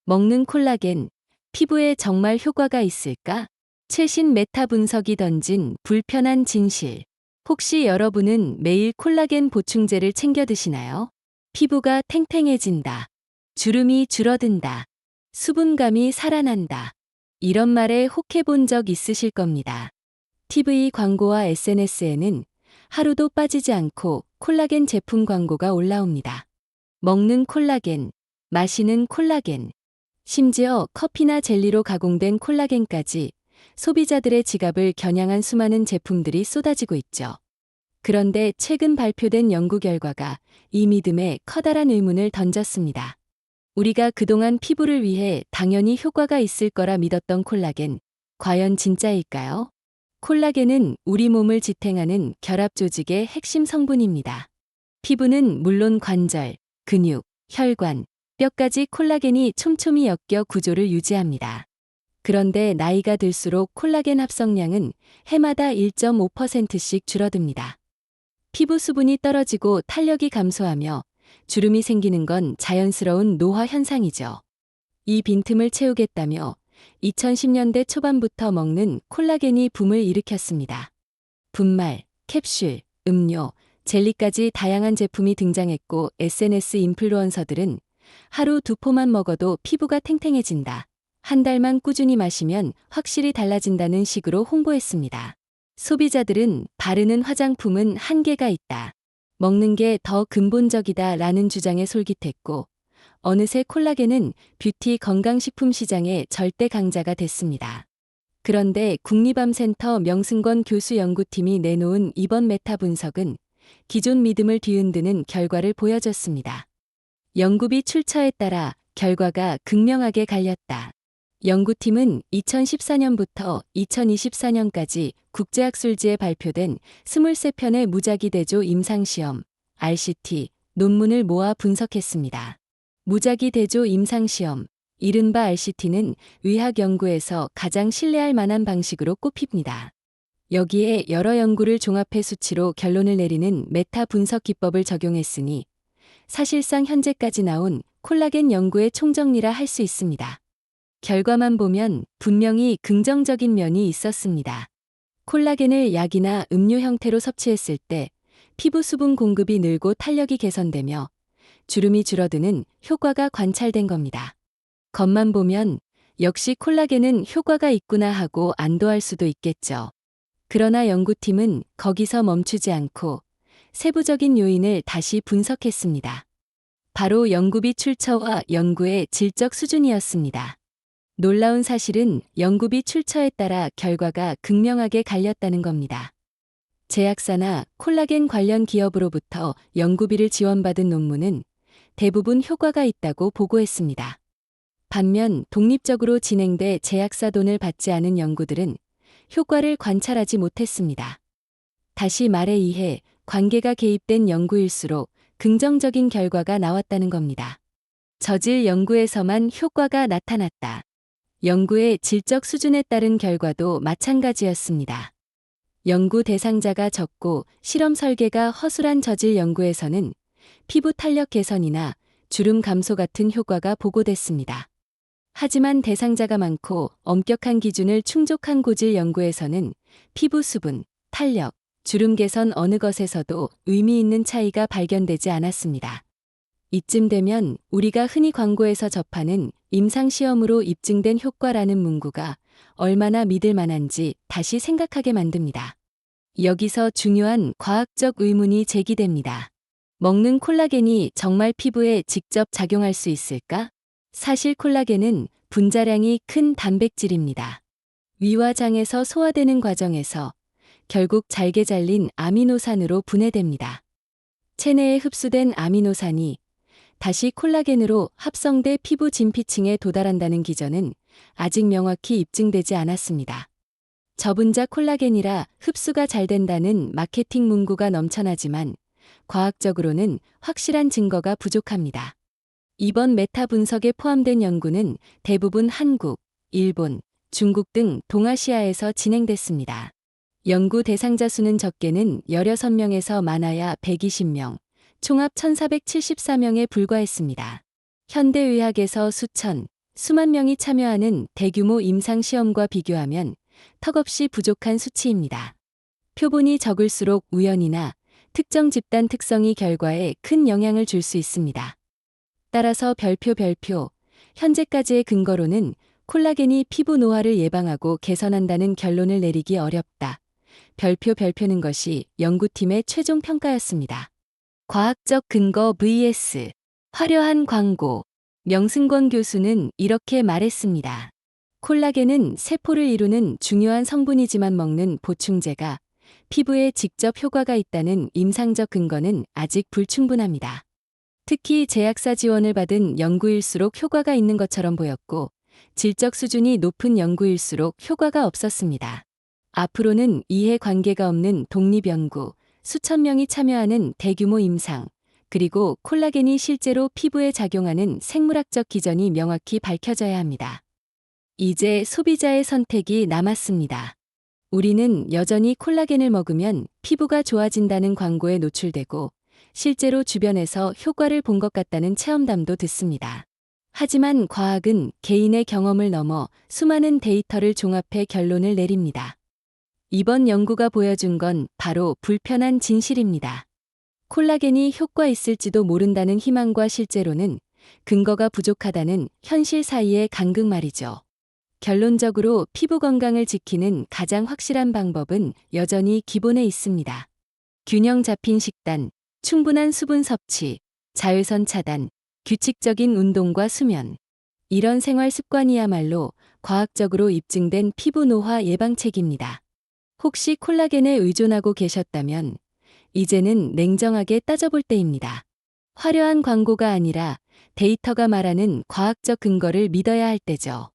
먹는 콜라겐, 피부에 정말 효과가 있을까? 최신 메타 분석이 던진 불편한 진실. 혹시 여러분은 매일 콜라겐 보충제를 챙겨 드시나요? 피부가 탱탱해진다. 주름이 줄어든다. 수분감이 살아난다. 이런 말에 혹해 본 적 있으실 겁니다. TV 광고와 SNS에는 하루도 빠지지 않고 콜라겐 제품 광고가 올라옵니다. 먹는 콜라겐, 마시는 콜라겐, 심지어 커피나 젤리로 가공된 콜라겐까지 소비자들의 지갑을 겨냥한 수많은 제품들이 쏟아지고 있죠. 그런데 최근 발표된 연구 결과가 이 믿음에 커다란 의문을 던졌습니다. 우리가 그동안 피부를 위해 당연히 효과가 있을 거라 믿었던 콜라겐, 과연 진짜일까요? 콜라겐은 우리 몸을 지탱하는 결합 조직의 핵심 성분입니다. 피부는 물론 관절, 근육, 혈관, 뼈까지 콜라겐이 촘촘히 엮여 구조를 유지합니다. 그런데 나이가 들수록 콜라겐 합성량은 해마다 1.5%씩 줄어듭니다. 피부 수분이 떨어지고 탄력이 감소하며 주름이 생기는 건 자연스러운 노화 현상이죠. 이 빈틈을 채우겠다며 2010년대 초반부터 먹는 콜라겐이 붐을 일으켰습니다. 분말, 캡슐, 음료, 젤리까지 다양한 제품이 등장했고 SNS 인플루언서들은 하루 2포만 먹어도 피부가 탱탱해진다. 한 달만 꾸준히 마시면 확실히 달라진다는 식으로 홍보했습니다. 소비자들은 바르는 화장품은 한계가 있다. 먹는 게 더 근본적이다 라는 주장에 솔깃했고 어느새 콜라겐은 뷰티 건강식품 시장의 절대 강자가 됐습니다. 그런데 국립암센터 명승권 교수 연구팀이 내놓은 이번 메타 분석은 기존 믿음을 뒤흔드는 결과를 보여줬습니다. 연구비 출처에 따라 결과가 극명하게 갈렸다. 연구팀은 2014년부터 2024년까지 국제학술지에 발표된 23편의 무작위 대조 임상시험, RCT, 논문을 모아 분석했습니다. 무작위 대조 임상시험, 이른바 RCT는 의학 연구에서 가장 신뢰할 만한 방식으로 꼽힙니다. 여기에 여러 연구를 종합해 수치로 결론을 내리는 메타 분석 기법을 적용했으니 사실상 현재까지 나온 콜라겐 연구의 총정리라 할 수 있습니다. 결과만 보면 분명히 긍정적인 면이 있었습니다. 콜라겐을 약이나 음료 형태로 섭취했을 때 피부 수분 공급이 늘고 탄력이 개선되며 주름이 줄어드는 효과가 관찰된 겁니다. 겉만 보면 역시 콜라겐은 효과가 있구나 하고 안도할 수도 있겠죠. 그러나 연구팀은 거기서 멈추지 않고 세부적인 요인을 다시 분석했습니다. 바로 연구비 출처와 연구의 질적 수준이었습니다. 놀라운 사실은 연구비 출처에 따라 결과가 극명하게 갈렸다는 겁니다. 제약사나 콜라겐 관련 기업으로부터 연구비를 지원받은 논문은 대부분 효과가 있다고 보고했습니다. 반면 독립적으로 진행돼 제약사 돈을 받지 않은 연구들은 효과를 관찰하지 못했습니다. 다시 말해 이해, 관계가 개입된 연구일수록 긍정적인 결과가 나왔다는 겁니다. 저질 연구에서만 효과가 나타났다. 연구의 질적 수준에 따른 결과도 마찬가지였습니다. 연구 대상자가 적고 실험 설계가 허술한 저질 연구에서는 피부 탄력 개선이나 주름 감소 같은 효과가 보고됐습니다. 하지만 대상자가 많고 엄격한 기준을 충족한 고질 연구에서는 피부 수분, 탄력, 주름 개선 어느 것에서도 의미 있는 차이가 발견되지 않았습니다. 이쯤 되면 우리가 흔히 광고에서 접하는 임상시험으로 입증된 효과라는 문구가 얼마나 믿을 만한지 다시 생각하게 만듭니다. 여기서 중요한 과학적 의문이 제기됩니다. 먹는 콜라겐이 정말 피부에 직접 작용할 수 있을까? 사실 콜라겐은 분자량이 큰 단백질입니다. 위와 장에서 소화되는 과정에서 결국 잘게 잘린 아미노산으로 분해됩니다. 체내에 흡수된 아미노산이 다시 콜라겐으로 합성돼 피부 진피층에 도달한다는 기전은 아직 명확히 입증되지 않았습니다. 저분자 콜라겐이라 흡수가 잘 된다는 마케팅 문구가 넘쳐나지만 과학적으로는 확실한 증거가 부족합니다. 이번 메타 분석에 포함된 연구는 대부분 한국, 일본, 중국 등 동아시아에서 진행됐습니다. 연구 대상자 수는 적게는 16명에서 많아야 120명, 총합 1474명에 불과했습니다. 현대의학에서 수천, 수만 명이 참여하는 대규모 임상시험과 비교하면 턱없이 부족한 수치입니다. 표본이 적을수록 우연이나 특정 집단 특성이 결과에 큰 영향을 줄 수 있습니다. 따라서 별표 현재까지의 근거로는 콜라겐이 피부 노화를 예방하고 개선한다는 결론을 내리기 어렵다. 별표는 것이 연구팀의 최종 평가였습니다. 과학적 근거 vs 화려한 광고. 명승권 교수는 이렇게 말했습니다. 콜라겐은 세포를 이루는 중요한 성분이지만 먹는 보충제가 피부에 직접 효과가 있다는 임상적 근거는 아직 불충분합니다. 특히 제약사 지원을 받은 연구일수록 효과가 있는 것처럼 보였고, 질적 수준이 높은 연구일수록 효과가 없었습니다. 앞으로는 이해관계가 없는 독립연구, 수천 명이 참여하는 대규모 임상, 그리고 콜라겐이 실제로 피부에 작용하는 생물학적 기전이 명확히 밝혀져야 합니다. 이제 소비자의 선택이 남았습니다. 우리는 여전히 콜라겐을 먹으면 피부가 좋아진다는 광고에 노출되고, 실제로 주변에서 효과를 본 것 같다는 체험담도 듣습니다. 하지만 과학은 개인의 경험을 넘어 수많은 데이터를 종합해 결론을 내립니다. 이번 연구가 보여준 건 바로 불편한 진실입니다. 콜라겐이 효과 있을지도 모른다는 희망과 실제로는 근거가 부족하다는 현실 사이의 간극 말이죠. 결론적으로 피부 건강을 지키는 가장 확실한 방법은 여전히 기본에 있습니다. 균형 잡힌 식단, 충분한 수분 섭취, 자외선 차단, 규칙적인 운동과 수면. 이런 생활 습관이야말로 과학적으로 입증된 피부 노화 예방책입니다. 혹시 콜라겐에 의존하고 계셨다면 이제는 냉정하게 따져볼 때입니다. 화려한 광고가 아니라 데이터가 말하는 과학적 근거를 믿어야 할 때죠.